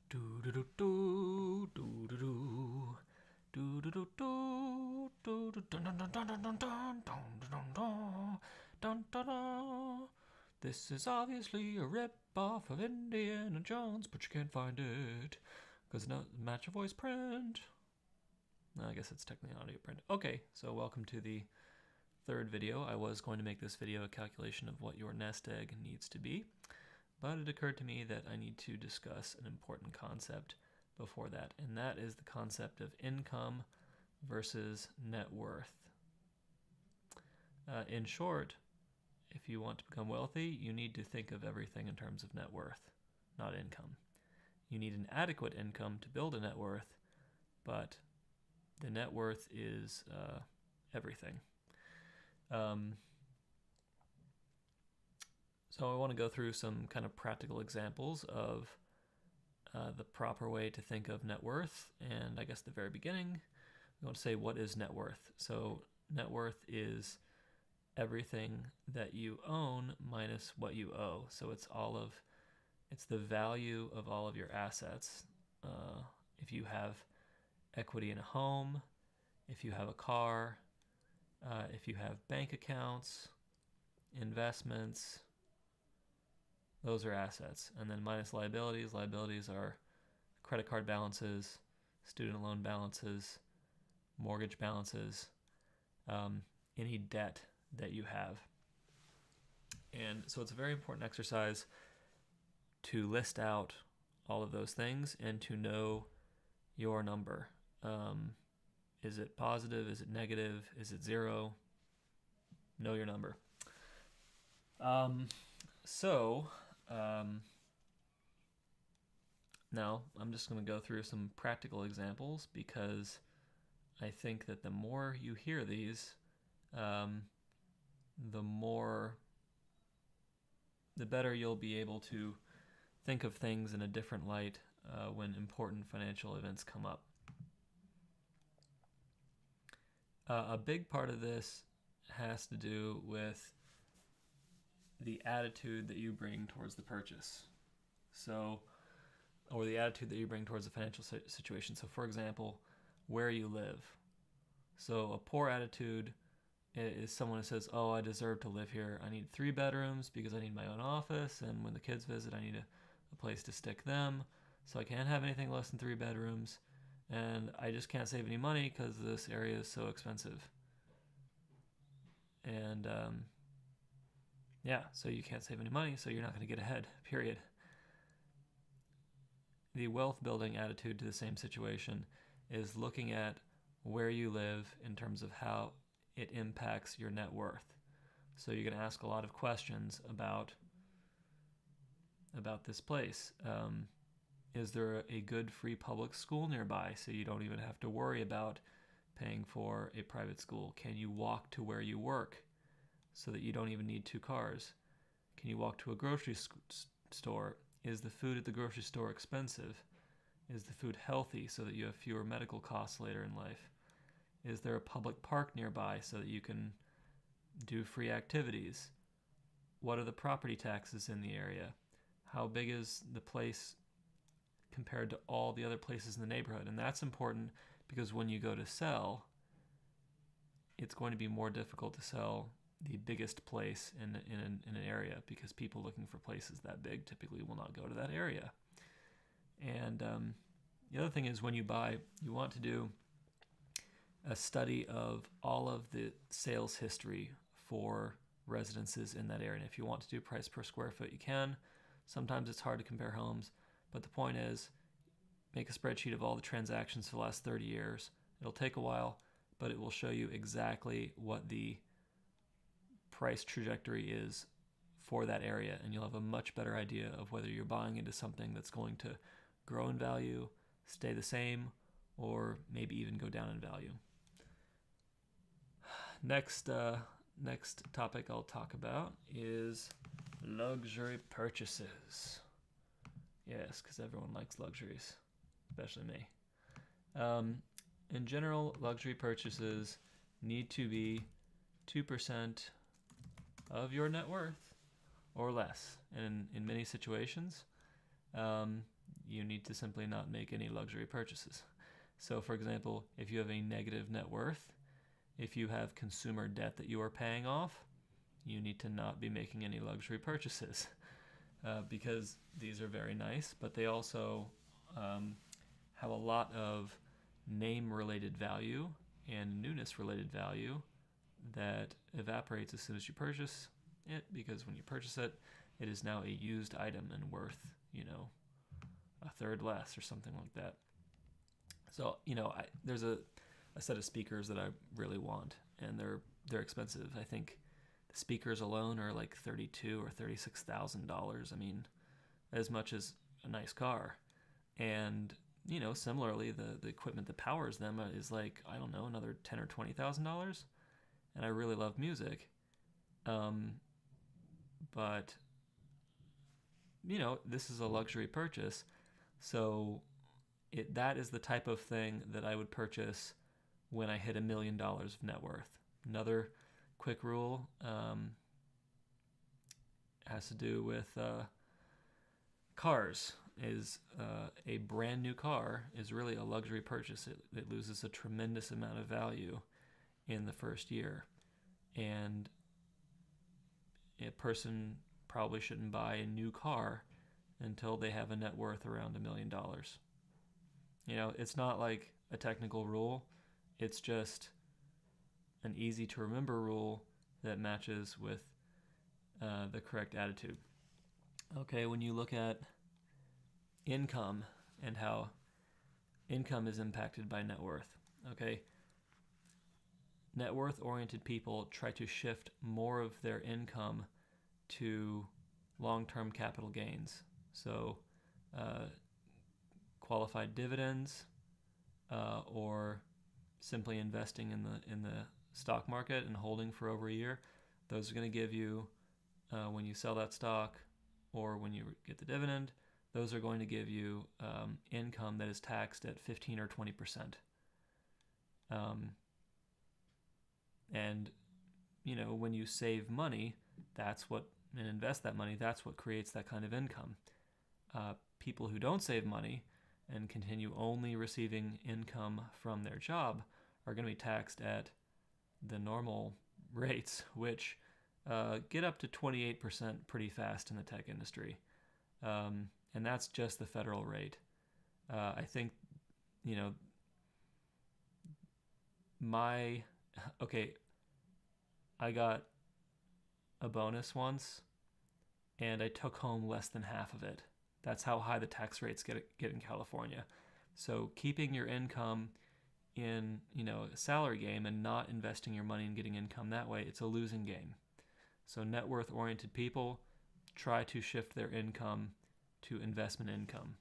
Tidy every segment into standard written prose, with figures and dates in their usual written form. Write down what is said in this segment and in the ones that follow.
Do do do do do do do do do do do do do dun dun dun dun dun dun dun dun dun dun dun. This is obviously a rip-off of Indiana Jones, but you can't find it because it doesn't match a voice print. I guess it's technically an audio print. Okay, so welcome to the third video. I was going to make this video a calculation of what your nest egg needs to be, but it occurred to me that I need to discuss an important concept before that, and that is the concept of income versus net worth. In short, if you want to become wealthy, you need to think of everything in terms of net worth, not income. You need an adequate income to build a net worth, but the net worth is everything. So I want to go through some kind of practical examples of the proper way to think of net worth. And I guess at the very beginning, we want to say, what is net worth? So net worth is everything that you own minus what you owe. So it's the value of all of your assets. If you have equity in a home, if you have a car, if you have bank accounts, investments, those are assets. And then minus liabilities. Liabilities are credit card balances, student loan balances, mortgage balances, any debt that you have. And so it's a very important exercise to list out all of those things and to know your number. Is it positive? Is it negative? Is it zero? Know your number. Now I'm just going to go through some practical examples because I think that the more you hear these, the better you'll be able to think of things in a different light when important financial events come up. A big part of this has to do with the attitude that you bring towards the purchase. Or the attitude that you bring towards the financial situation. So for example, where you live. So a poor attitude is someone who says, oh, I deserve to live here. I need 3 bedrooms because I need my own office, and when the kids visit, I need a place to stick them. So I can't have anything less than 3 bedrooms, and I just can't save any money because this area is so expensive. And so you can't save any money, so you're not going to get ahead, period. The wealth building attitude to the same situation is looking at where you live in terms of how it impacts your net worth. So you're going to ask a lot of questions about this place. Is there a good free public school nearby so you don't even have to worry about paying for a private school? Can you walk to where you work so that you don't even need 2 cars? Can you walk to a grocery store? Is the food at the grocery store expensive? Is the food healthy so that you have fewer medical costs later in life? Is there a public park nearby so that you can do free activities? What are the property taxes in the area? How big is the place compared to all the other places in the neighborhood? And that's important because when you go to sell, it's going to be more difficult to sell the biggest place in an area because people looking for places that big typically will not go to that area. And the other thing is, when you buy, you want to do a study of all of the sales history for residences in that area. And if you want to do price per square foot, you can. Sometimes it's hard to compare homes, but the point is, make a spreadsheet of all the transactions for the last 30 years. It'll take a while, but it will show you exactly what the price trajectory is for that area, and you'll have a much better idea of whether you're buying into something that's going to grow in value, stay the same, or maybe even go down in value. Next topic I'll talk about is luxury purchases. Yes, because everyone likes luxuries, especially me. In general, luxury purchases need to be 2% of your net worth or less. And in many situations, you need to simply not make any luxury purchases. So, for example, if you have a negative net worth, if you have consumer debt that you are paying off, you need to not be making any luxury purchases because these are very nice, but they also have a lot of name-related value and newness-related value that evaporates as soon as you purchase it, because when you purchase it, it is now a used item and worth, a third less or something like that. So, there's a set of speakers that I really want, and they're expensive. I think the speakers alone are like $32,000 or $36,000. I mean, as much as a nice car. And similarly, the equipment that powers them is like, I don't know, another $10,000 or $20,000. And I really love music, but this is a luxury purchase, so that is the type of thing that I would purchase when I hit $1 million of net worth. Another quick rule has to do with cars. Is a brand new car is really a luxury purchase. It loses a tremendous amount of value in the first year, and a person probably shouldn't buy a new car until they have a net worth around $1 million. It's not like a technical rule. It's just an easy to remember rule that matches with the correct attitude. Okay, when you look at income and how income is impacted by net worth, okay, net worth oriented people try to shift more of their income to long-term capital gains. So qualified dividends or simply investing in the stock market and holding for over a year. Those are going to give you, when you sell that stock or when you get the dividend, those are going to give you income that is taxed at 15 or 20%. And when you save money, and invest that money, that's what creates that kind of income. People who don't save money and continue only receiving income from their job are going to be taxed at the normal rates, which get up to 28% pretty fast in the tech industry. And that's just the federal rate. I think, I got a bonus once, and I took home less than half of it. That's how high the tax rates get in California. So keeping your income in, a salary game and not investing your money and getting income that way, it's a losing game. So net worth oriented people try to shift their income to investment income.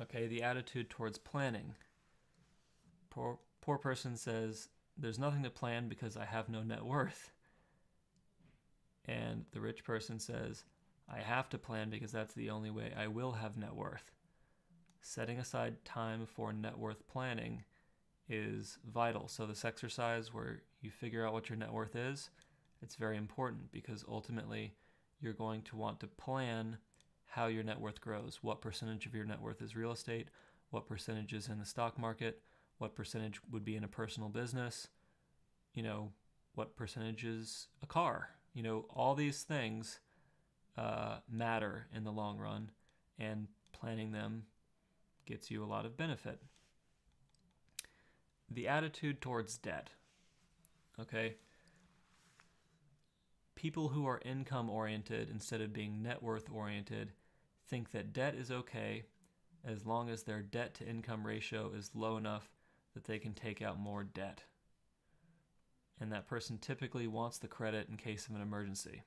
Okay, the attitude towards planning. Poor person says, there's nothing to plan because I have no net worth. And the rich person says, I have to plan because that's the only way I will have net worth. Setting aside time for net worth planning is vital. So this exercise where you figure out what your net worth is, it's very important because ultimately you're going to want to plan how your net worth grows. What percentage of your net worth is real estate? What percentage is in the stock market? What percentage would be in a personal business? What percentage is a car? All these things matter in the long run, and planning them gets you a lot of benefit. The attitude towards debt. Okay. People who are income oriented instead of being net worth oriented think that debt is okay as long as their debt to income ratio is low enough that they can take out more debt. And that person typically wants the credit in case of an emergency.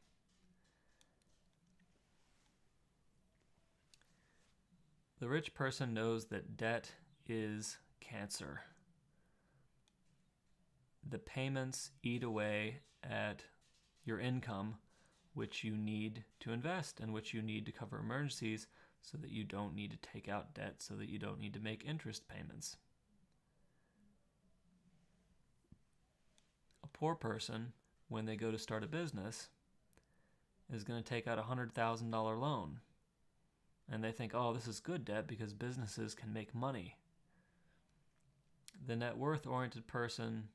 The rich person knows that debt is cancer. The payments eat away at your income, which you need to invest and which you need to cover emergencies so that you don't need to take out debt, so that you don't need to make interest payments. A poor person, when they go to start a business, is going to take out a $100,000 loan And they think, oh, this is good debt because businesses can make money. The net worth oriented person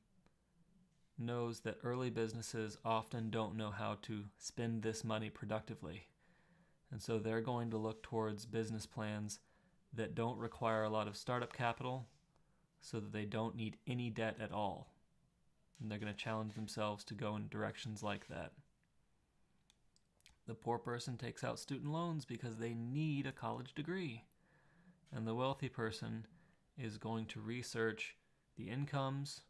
knows that early businesses often don't know how to spend this money productively. And so they're going to look towards business plans that don't require a lot of startup capital so that they don't need any debt at all. And they're going to challenge themselves to go in directions like that. The poor person takes out student loans because they need a college degree. And the wealthy person is going to research the incomes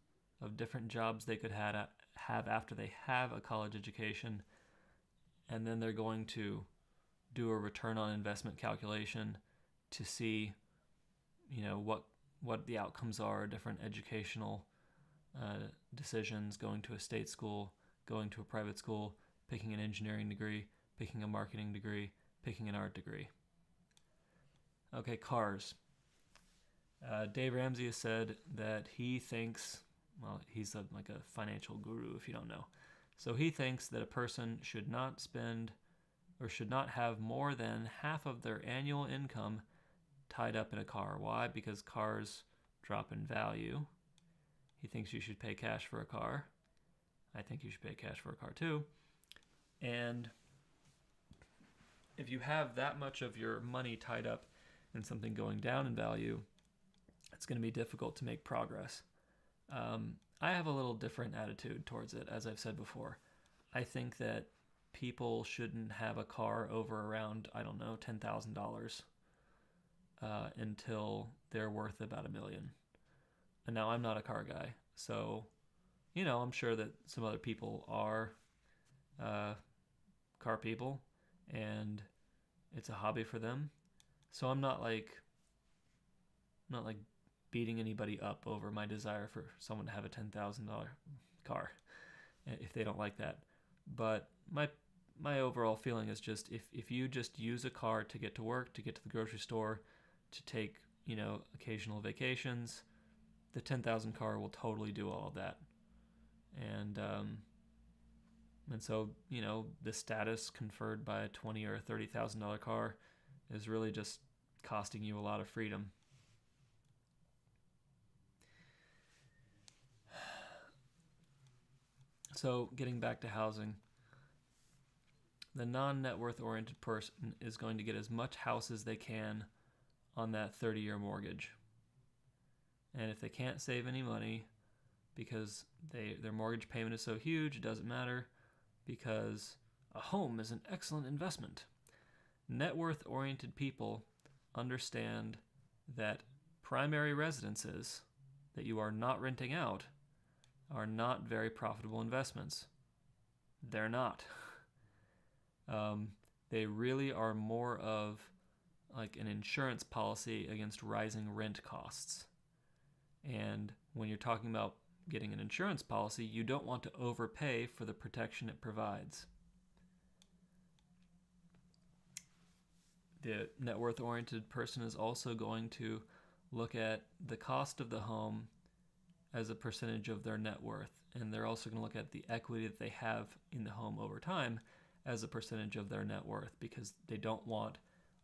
of different jobs they could have after they have a college education, and then they're going to do a return on investment calculation to see, what the outcomes are, different educational decisions, going to a state school, going to a private school, picking an engineering degree, picking a marketing degree, picking an art degree. Okay, cars. Dave Ramsey has said that he thinks, he's like a financial guru if you don't know. So he thinks that a person should not spend or should not have more than half of their annual income tied up in a car. Why? Because cars drop in value. He thinks you should pay cash for a car. I think you should pay cash for a car too. And if you have that much of your money tied up in something going down in value, it's going to be difficult to make progress. I have a little different attitude towards it, as I've said before. I think that people shouldn't have a car over around, $10,000 until they're worth about $1 million. And now I'm not a car guy, so, I'm sure that some other people are car people, and it's a hobby for them. So I'm not like beating anybody up over my desire for someone to have a $10,000 car if they don't like that. But my overall feeling is just if you just use a car to get to work, to get to the grocery store, to take, occasional vacations, the 10,000 car will totally do all of that. And so, the status conferred by a $20,000 or $30,000 car is really just costing you a lot of freedom. So getting back to housing, the non-net worth oriented person is going to get as much house as they can on that 30-year mortgage. And if they can't save any money because their mortgage payment is so huge, it doesn't matter, because a home is an excellent investment. Net worth oriented people understand that primary residences that you are not renting out are not very profitable investments. They're not. They really are more of like an insurance policy against rising rent costs. And when you're talking about getting an insurance policy, you don't want to overpay for the protection it provides. The net worth oriented person is also going to look at the cost of the home as a percentage of their net worth. And they're also going to look at the equity that they have in the home over time as a percentage of their net worth, because they don't want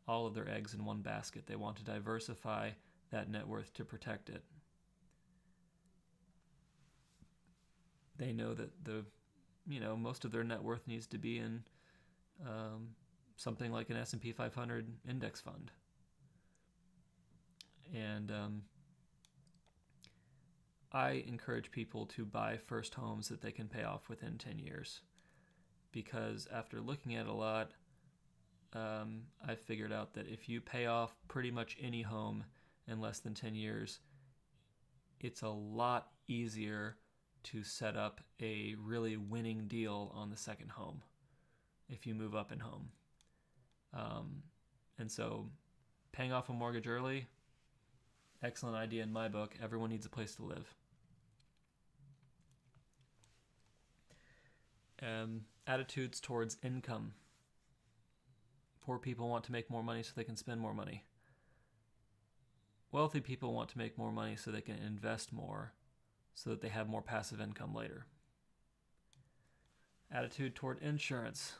all of their eggs in one basket. They want to diversify that net worth to protect it. They know that most of their net worth needs to be in something like an S&P 500 index fund. And I encourage people to buy first homes that they can pay off within 10 years. Because after looking at a lot, I figured out that if you pay off pretty much any home in less than 10 years, it's a lot easier to set up a really winning deal on the second home if you move up in home. And so paying off a mortgage early, excellent idea in my book. Everyone needs a place to live. Attitudes towards income. Poor people want to make more money so they can spend more money. Wealthy people want to make more money so they can invest more so that they have more passive income later. Attitude toward insurance.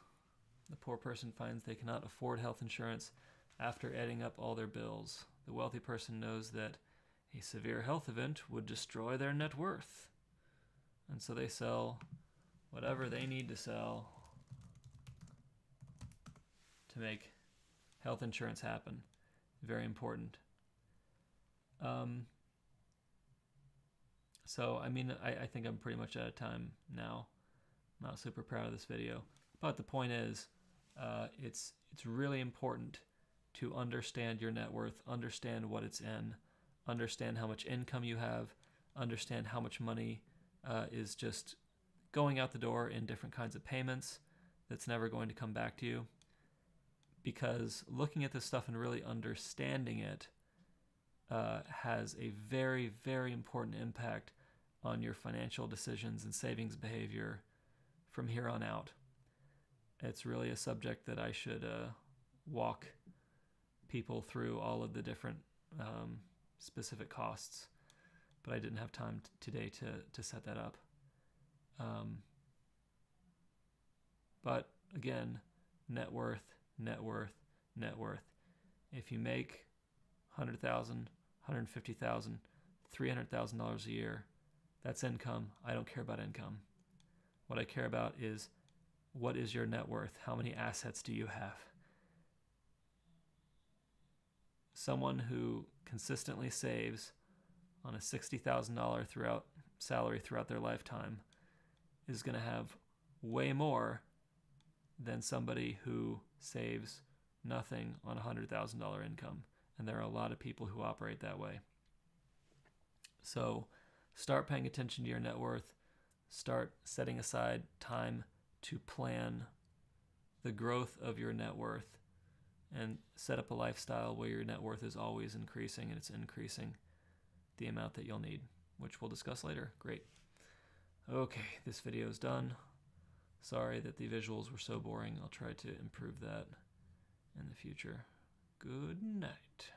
The poor person finds they cannot afford health insurance, after adding up all their bills. The wealthy person knows that a severe health event would destroy their net worth. And so they sell whatever they need to sell to make health insurance happen. Very important. So, I mean, I think I'm pretty much out of time now. I'm not super proud of this video. But the point is, it's really important to understand your net worth, understand what it's in, understand how much income you have, understand how much money is just going out the door in different kinds of payments that's never going to come back to you. Because looking at this stuff and really understanding it has a very, very important impact on your financial decisions and savings behavior from here on out. It's really a subject that I should walk people through all of the different specific costs, but I didn't have time today to set that up. But again, net worth. If you make $100,000, $150,000, $300,000 a year, that's income. I don't care about income. What I care about is, what is your net worth? How many assets do you have? Someone who consistently saves on a $60,000 salary throughout their lifetime is going to have way more than somebody who saves nothing on a $100,000 income. And there are a lot of people who operate that way. So start paying attention to your net worth. Start setting aside time to plan the growth of your net worth, and set up a lifestyle where your net worth is always increasing, and it's increasing the amount that you'll need, which we'll discuss later. Great. Okay, this video is done. Sorry that the visuals were so boring. I'll try to improve that in the future. Good night.